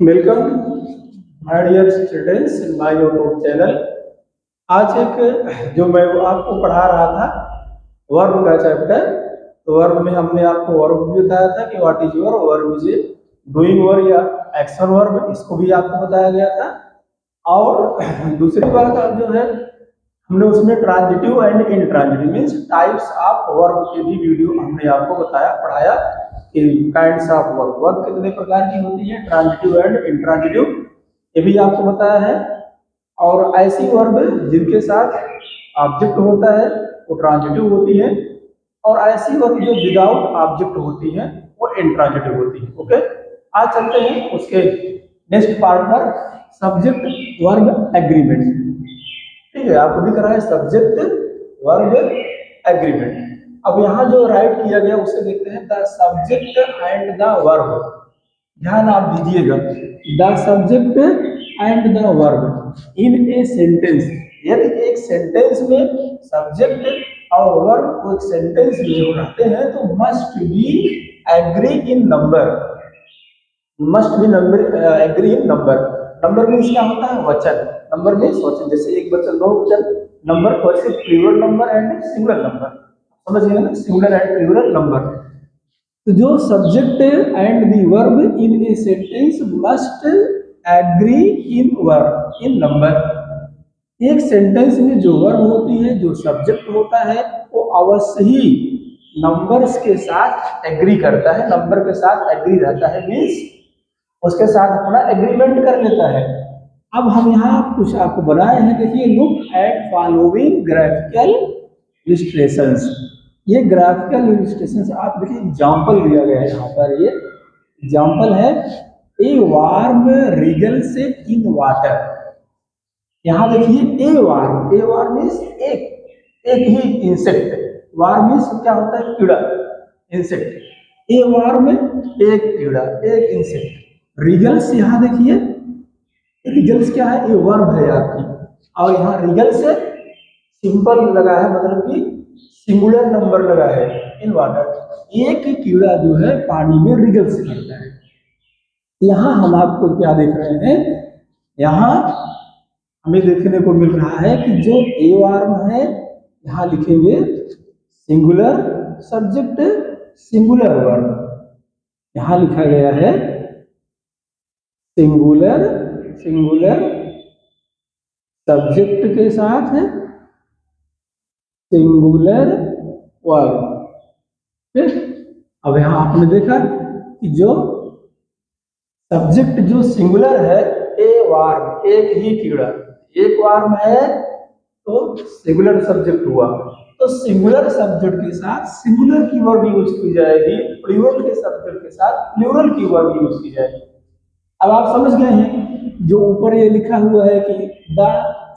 Welcome my dear students in my YouTube channel. आज एक जो मैं आपको पढ़ा रहा था वर्ब का चैप्टर। तो वर्ब में हमने आपको वर्ब भी बताया था कि what is your verb is doing verb या एक्शन वर्ब, इसको भी आपको बताया गया था। और दूसरी बात अब जो है हमने उसमें transitive and intransitive means types of verb के भी वीडियो हमने आपको बताया पढ़ाया कि काइंड्स ऑफ वर्ब वर्ब कितने प्रकार की होती है, ट्रांजिटिव एंड इंट्रांजिटिव, ये भी आपको बताया है। और ऐसी वर्ब जिनके साथ ऑब्जेक्ट होता है वो ट्रांजिटिव होती है, और ऐसी वर्ब जो विदाउट ऑब्जेक्ट होती है वो इंट्रांजिटिव होती है। ओके, आज चलते हैं उसके नेक्स्ट पार्ट पर, सब्जेक्ट वर्ब एग्रीमेंट। ठीक है, आपको दिख रहा है सब्जेक्ट वर्ब एग्रीमेंट। अब यहाँ जो राइट किया गया उसे देखते हैं, the subject and the verb. ध्यान आप दीजिएगा, the subject and the verb in a sentence. यदि एक सेंटेंस में सब्जेक्ट और वर्ब को एक सेंटेंस में जो रहते हैं तो must be agree in number, must be number agree in number. Number means क्या होता है? वचन। नंबर मीन्स वचन, जैसे एक वचन दो वचन, नंबर वैसे plural number and singular number, समझ गए ना, सिंगुलर एंड प्लूरल नंबर। तो जो subject and the verb in a sentence must agree in verb in number. एक सेंटेंस में जो वर्ब होती है, जो सब्जेक्ट होता है, वो अवश्य ही नंबर्स के साथ एग्री करता है, नंबर के साथ एग्री रहता है, मीन्स उसके साथ अपना एग्रीमेंट कर लेता है। अब हम यहाँ कुछ आपको बनाए हैं, देखिए, look at following graphical illustrations. ये ग्राफिकल इलस्ट्रेशंस आप देखिए, एग्जांपल दिया गया है यहाँ पर। ये एग्जांपल है, ए वार्म रिगल से इन वाटर। यहाँ देखिए, ए वार्म मीन्स एक ही इंसेक्ट। वार्म मीन्स क्या होता है? कीड़ा, इंसेक्ट। ए वार्म एक कीड़ा, एक इंसेक्ट। रिगल्स यहाँ देखिए, रिगल्स क्या है? ये वर्ब है आपकी, और यहाँ रिगल्स सिंपल लगा है, मतलब कि सिंगुलर नंबर लगा है इन वाटर। एक कीड़ा जो है पानी में रिगल्स करता है। यहाँ हम आपको क्या देख रहे हैं? यहाँ हमें देखने को मिल रहा है कि जो ए वार्म है, यहाँ लिखेंगे सिंगुलर सब्जेक्ट सिंगुलर वर्ब। यहाँ लिखा गया है सिंगुलर सिंगुलर सब्जेक्ट के साथ सिंगुलर वर्ब। ठीक, अब यहां आपने देखा कि जो सब्जेक्ट जो सिंगुलर है, ए वार्म एक ही कीड़ा, एक वार्म है तो सिंगुलर सब्जेक्ट हुआ, तो सिंगुलर सब्जेक्ट के साथ सिंगुलर की वर्ब यूज की जाएगी, प्लूरल के सब्जेक्ट के साथ प्लूरल की वर्ब यूज की जाएगी। अब आप समझ गए हैं, जो ऊपर ये लिखा हुआ है कि the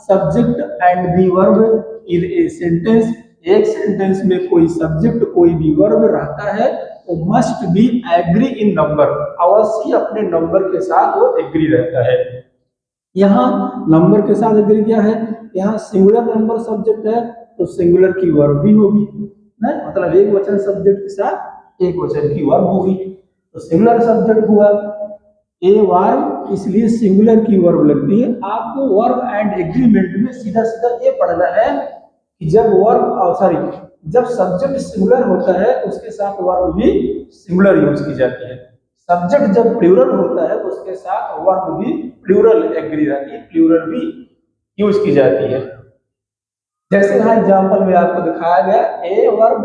subject and the verb in a sentence. एक सेंटेंस में कोई सब्जेक्ट कोई भी वर्ब रहता है तो must be agree in number, अवश्य अपने नंबर के साथ वो एग्री रहता है। यहाँ नंबर के साथ एग्री क्या है? यहाँ सिंगुलर नंबर सब्जेक्ट है तो सिंगुलर की वर्ब भी होगी ना, मतलब एक वचन सब्जेक्ट के साथ एक वचन की वर्ब होगी, तो सिंगुलर सब्जेक्ट हुआ। ए वर्ब इसलिए सिंगुलर की वर्ब लगती है। आपको वर्ब एंड एग्रीमेंट में सीधा सीधा ये पढ़ना है कि जब वर्ब सॉरी जब सब्जेक्ट सिंगुलर होता है उसके साथ वर्ब भी सिंगुलर यूज की जाती है। सब्जेक्ट जब प्लूरल होता है तो उसके साथ वर्ब भी प्लूरल एग्री रहती है, प्लूरल भी यूज की जाती है। जैसे यहाँ एग्जाम्पल में आपको दिखाया गया, a verb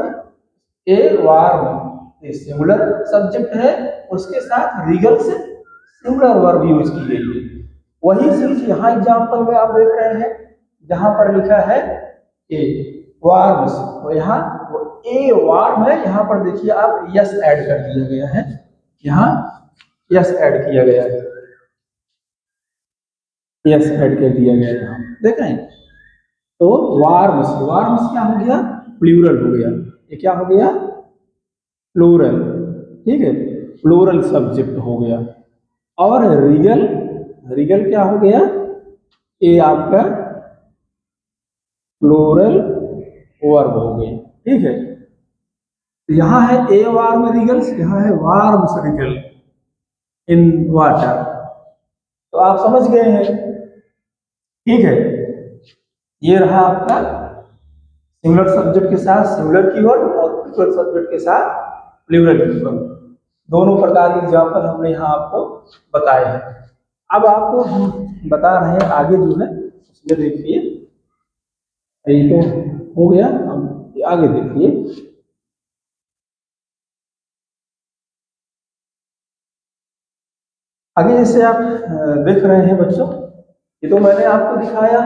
a warm singular subject है, उसके साथ रिगल से सिंगुलर वर्ब यूज की गई है। वही चीज यहाँ एग्जाम्पल में आप देख रहे हैं, जहां पर लिखा है ए वार्म्स, तो यहाँ वो ए वार्म है, यहाँ पर देखिए आप यस ऐड कर दिया गया है, यहाँ यस ऐड किया गया है, यस ऐड कर दिया गया है, यहाँ देख रहे हैं। तो वार्म्स, वार्म्स क्या हो गया? प्लूरल हो गया। ये क्या हो गया? प्लूरल। ठीक है, प्लूरल सब्जेक्ट हो गया। और रिगल, रिगल क्या हो गया? ये आपका प्लूरल वर्ब हो गई। ठीक है, यहाँ है ए वार्म रिगल्स, यहाँ है वार्म्स रिगल इन वाटर। तो आप समझ गए हैं, ठीक है। ये रहा आपका सिंगुलर सब्जेक्ट के साथ सिंगुलर कीवर्ड और प्लूरल सब्जेक्ट के साथ प्लूरल कीवर्ड, दोनों प्रकार के एग्जाम्पल हमने यहाँ आपको बताए हैं। अब आपको हम बता रहे हैं आगे जो है उसमें देखिए, ये तो हो गया, अब आगे देखिए। आगे जैसे आप देख रहे हैं बच्चों, ये तो मैंने आपको दिखाया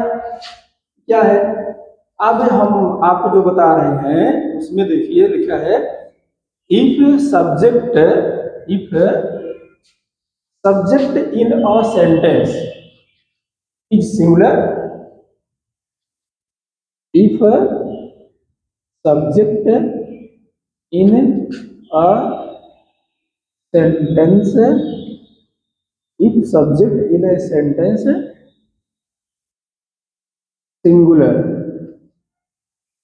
क्या है। अब हम आपको जो बता रहे हैं उसमें देखिए लिखा है, if subject in a sentence is singular, if subject in a sentence, if subject in a sentence singular,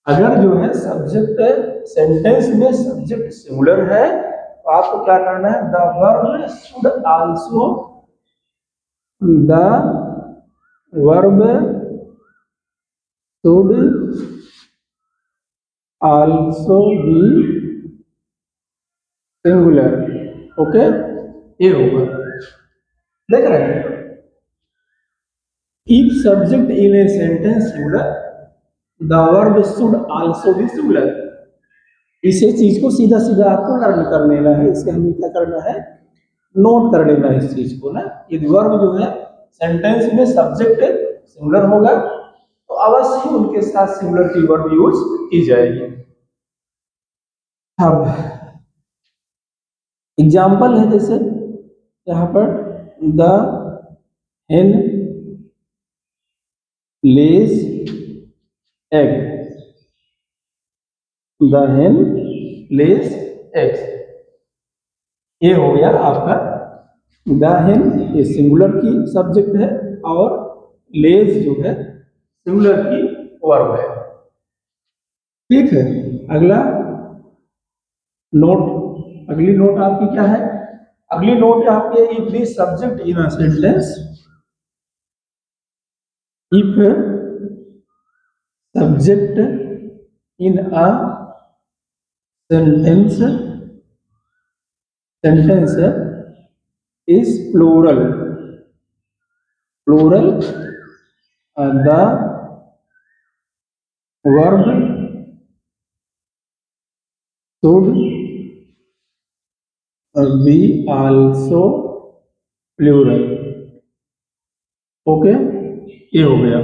अगर जो है सब्जेक्ट सेंटेंस में सब्जेक्ट सिंगुलर है तो आपको क्या करना है, the verb should also, the verb should also be singular. Okay, ये होगा, देख रहे हैं, if subject in a sentence singular the verb should also be singular. इसे चीज को सीधा सीधा आपको लर्न कर लेना है, इसे हमें क्या करना है, नोट कर लेना है इस चीज को ना। यदि वर्ब जो है सेंटेंस में सब्जेक्ट सिंगुलर होगा तो अवश्य ही उनके साथ सिंगुलर की वर्ब यूज की जाएगी। अब एग्जाम्पल है, जैसे यहाँ पर the hen lays egg, the hen lays eggs, ये हो गया आपका द hen, ये सिंगुलर की सब्जेक्ट है और लेज जो है सिंगुलर की वर्ब है। ठीक है, अगला नोट, अगली नोट आपकी क्या है, अगली नोट है आपके, if the subject in a sentence, if subject in a sentence is plural, plural the verb should be also plural. Okay, ये हो गया।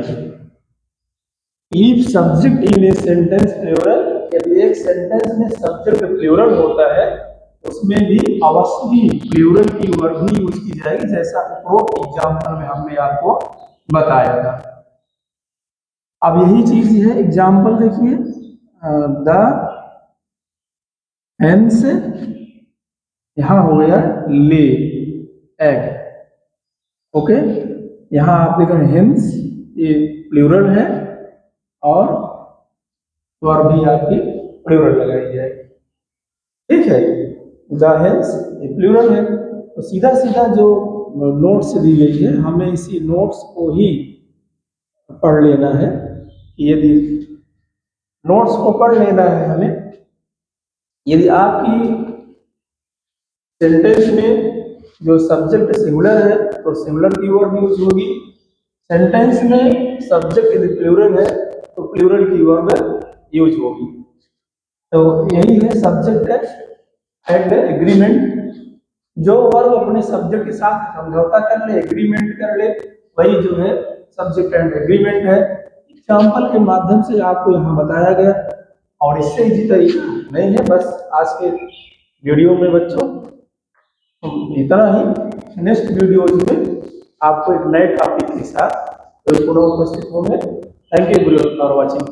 If subject in a sentence plural, यदि एक सेंटेंस में सब्जेक्ट प्लूरल होता है उसमें भी अवश्य ही प्लूरल की वर्ब ही यूज की जाएगी, जैसा उपरोक्त एग्जाम्पल में हमने आपको बताया था। अब यही चीज है, एग्जाम्पल देखिए, द हेन्स, यहां हो गया ले एग। ओके, यहां आप देख रहे हैं हेन्स, ये प्लूरल है और वर्ब भी आपकी प्लूरल लगाई जाएगी। ठीक है, द हेन्स ये प्लूरल है, तो सीधा सीधा जो नोट्स दी गई है हमें इसी नोट्स को ही पढ़ लेना है। यदि नोट्स को पढ़ लेना है हमें, यदि आपकी सेंटेंस में जो सब्जेक्ट सिंगुलर है तो सिंगुलर की वर्ब यूज होगी, सेंटेंस में सब्जेक्ट यदि प्लूरल है तो प्लूरल की वर्ब यूज होगी। तो यही है सब्जेक्ट एंड एग्रीमेंट, जो वर्ब अपने सब्जेक्ट के साथ समझौता कर ले, एग्रीमेंट कर ले, वही जो है सब्जेक्ट एंड एग्रीमेंट है। एग्जाम्पल के माध्यम से आपको यहाँ बताया गया, और इससे इजी तरीका नहीं है। बस आज के वीडियो में बच्चों इतना ही, नेक्स्ट वीडियो में आपको एक नए टॉपिक के साथ पुनः उपस्थित होंगे। Thank you for watching.